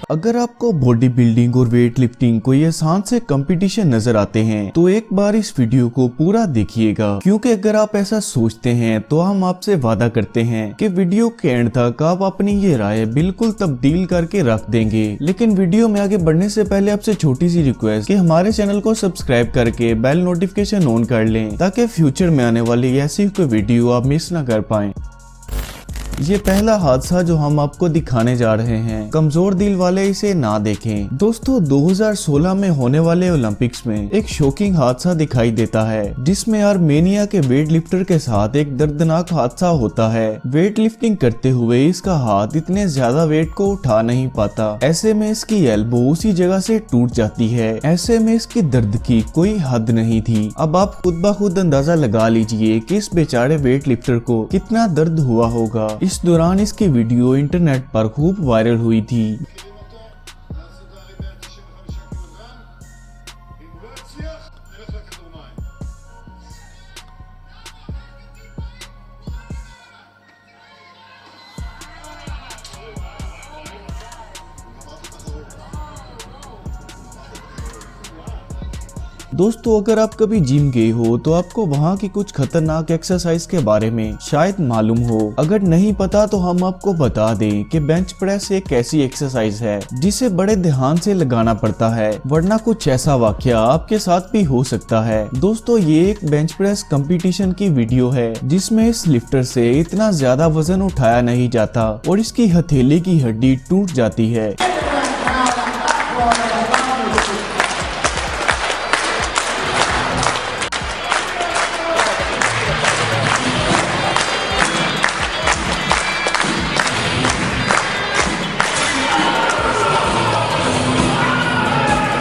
अगर आपको body building और वेट लिफ्टिंग कोई आसान से कंपटीशन नजर आते हैं तो एक बार इस वीडियो को पूरा देखिएगा, क्योंकि अगर आप ऐसा सोचते हैं तो हम आपसे वादा करते हैं कि वीडियो के एंड तक आप अपनी ये राय बिल्कुल तब्दील करके रख देंगे। लेकिन वीडियो में आगे बढ़ने से पहले आपसे छोटी सी रिक्वेस्ट कि हमारे चैनल को सब्सक्राइब करके बेल नोटिफिकेशन ऑन कर लें, ताकि फ्यूचर में आने वाली ऐसी कोई वीडियो आप मिस ना कर पाएं। ये पहला हादसा जो हम आपको दिखाने जा रहे हैं, कमजोर दिल वाले इसे ना देखें। दोस्तों 2016 में होने वाले ओलंपिक्स में एक शॉकिंग हादसा दिखाई देता है, जिसमें आर्मेनिया के वेट लिफ्टर के साथ एक दर्दनाक हादसा होता है। वेट लिफ्टिंग करते हुए इसका हाथ इतने ज्यादा वेट को उठा नहीं पाता, ऐसे में इसकी एल्बो उसी जगह से टूट जाती है। ऐसे में इसकी दर्द की कोई हद नहीं थी। अब आप खुद ब खुद अंदाजा लगा लीजिए कि इस बेचारे वेट लिफ्टर को कितना दर्द हुआ होगा। इस दौरान इसकी वीडियो इंटरनेट पर खूब वायरल हुई थी। दोस्तों अगर आप कभी जिम गए हो तो आपको वहाँ की कुछ खतरनाक एक्सरसाइज के बारे में शायद मालूम हो। अगर नहीं पता तो हम आपको बता दें कि बेंच प्रेस एक ऐसी एक्सरसाइज है जिसे बड़े ध्यान से लगाना पड़ता है, वरना कुछ ऐसा वाकया आपके साथ भी हो सकता है। दोस्तों ये एक बेंच प्रेस कंपटीशन की वीडियो है, जिसमें इस लिफ्टर से इतना ज्यादा वजन उठाया नहीं जाता और इसकी हथेली की हड्डी टूट जाती है।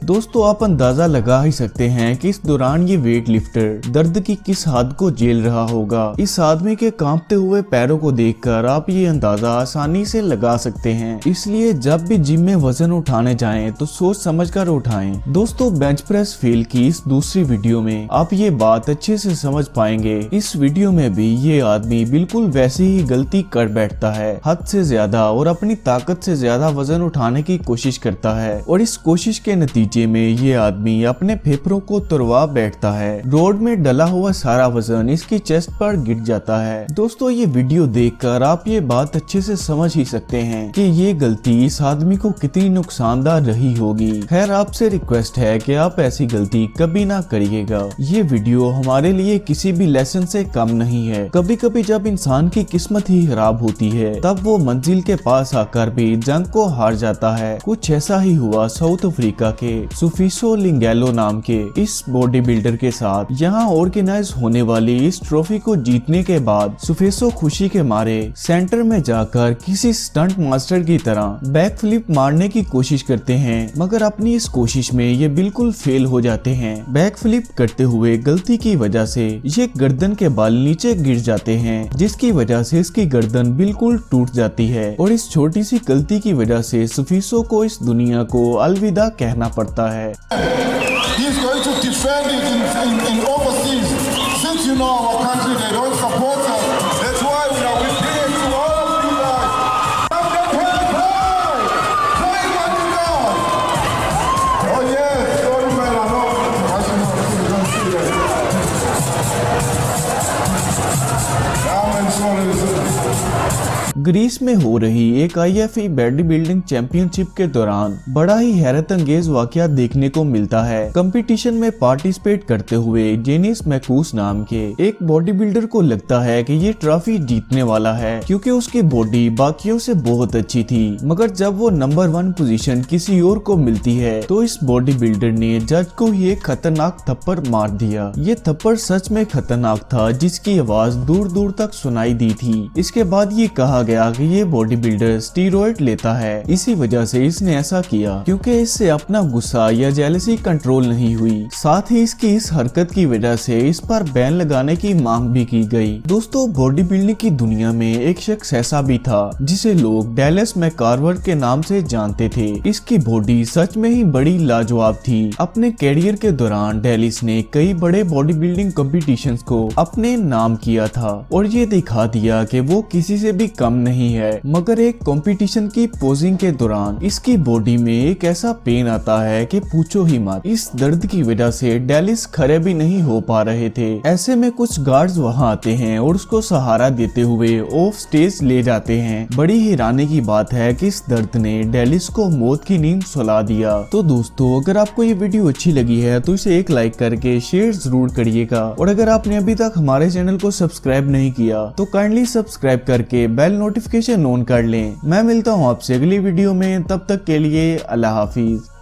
दोस्तों आप अंदाजा लगा ही सकते हैं कि इस दौरान ये वेट लिफ्टर दर्द की किस हद को झेल रहा होगा। इस आदमी के कांपते हुए पैरों को देखकर आप ये अंदाजा आसानी से लगा सकते हैं। इसलिए जब भी जिम में वजन उठाने जाएं तो सोच समझकर उठाएं। दोस्तों बेंच प्रेस फेल की इस दूसरी वीडियो में आप ये बात अच्छे से समझ पाएंगे। इस वीडियो में भी ये आदमी बिल्कुल वैसी ही गलती कर बैठता है, हद से ज्यादा और अपनी ताकत से ज्यादा वजन उठाने की कोशिश करता है, और इस कोशिश के नतीजे में ये आदमी अपने फेफड़ों को तुड़वा बैठता है। रोड में डला हुआ सारा वजन इसकी चेस्ट पर गिर जाता है। दोस्तों ये वीडियो देखकर आप ये बात अच्छे से समझ ही सकते हैं कि ये गलती इस आदमी को कितनी नुकसानदार रही होगी। खैर आपसे रिक्वेस्ट है कि आप ऐसी गलती कभी ना करिएगा। ये वीडियो हमारे लिए किसी भी लेसन से कम नहीं है। कभी कभी जब इंसान की किस्मत ही खराब होती है तब वो मंजिल के पास आकर भी जंग को हार जाता है। कुछ ऐसा ही हुआ साउथ अफ्रीका के सुफिसो लिंगेलो नाम के इस बॉडी बिल्डर के साथ। यहाँ ऑर्गेनाइज होने वाली इस ट्रॉफी को जीतने के बाद सुफिसो खुशी के मारे सेंटर में जाकर किसी स्टंट मास्टर की तरह बैक फ्लिप मारने की कोशिश करते हैं, मगर अपनी इस कोशिश में ये बिल्कुल फेल हो जाते हैं। बैक फ्लिप करते हुए गलती की वजह से ये गर्दन के बाल नीचे गिर जाते हैं, जिसकी वजह से इसकी गर्दन बिल्कुल टूट जाती है, और इस छोटी सी गलती की वजह से सुफिसो को इस दुनिया को अलविदा कहना पड़ता है। He's going to defend it in overseas. Since you know our country, they don't support us. That's why we bring it to all of you guys. Play what you got. Oh yes, sorry man, I know. I should not see that. Greece में हो रही एक IFE body building championship के दौरान बड़ा ही हैरत अंगेज वाकया देखने को मिलता है। कंपटीशन में पार्टिसिपेट करते हुए जेनिस मैकूस नाम के एक बॉडी बिल्डर को लगता है कि ये ट्रॉफी जीतने वाला है, क्योंकि उसकी बॉडी बाकियों से बहुत अच्छी थी। मगर जब वो नंबर 1 पोजीशन किसी और को मिलती है तो इस बॉडी बिल्डर ने जज को ही एक खतरनाक थप्पड़ मार दिया। ये थप्पड़ सच में खतरनाक था, जिसकी आवाज दूर दूर तक सुनाई दी थी। इसके बाद ये कहा गया कि ये बॉडी बिल्डर स्टीरॉयड लेता है। इसी वजह से इसने ऐसा किया, क्योंकि इससे अपना गुस्सा या जेलसी कंट्रोल नहीं हुई। साथ ही इसकी इस हरकत की वजह से इस पर बैन लगाने की मांग भी की गई। दोस्तों बॉडी बिल्डिंग की दुनिया में एक शख्स ऐसा भी था जिसे लोग डैलस मैककार्वर के नाम से जानते थे। इसकी बॉडी सच में ही बड़ी लाजवाब थी। अपने कैरियर के दौरान डैलिस ने कई बड़े बॉडी बिल्डिंग कॉम्पिटिशंस को अपने नाम किया था, और ये दिखा दिया कि वो किसी से भी कम नहीं है, मगर एक कंपटीशन की पोजिंग के दौरान इसकी बॉडी में एक ऐसा पेन आता है कि पूछो ही मत। इस दर्द की वजह से डेलिस खड़े भी नहीं हो पा रहे थे। ऐसे में कुछ गार्ड्स वहां आते हैं और उसको सहारा देते हुए ऑफ स्टेज ले जाते हैं। बड़ी हैरानी की बात है कि इस दर्द ने डेलिस को मौत की नींद सुला दिया। तो दोस्तों, अगर आपको ये वीडियो अच्छी लगी है तो इसे एक लाइक करके शेयर जरूर करिएगा, और अगर आपने अभी तक हमारे चैनल को सब्सक्राइब नहीं किया तो काइंडली सब्सक्राइब करके बेल नोटिफिकेशन ऑन कर लें। मैं मिलता हूँ आपसे अगली वीडियो में, तब तक के लिए अल्लाह हाफिज।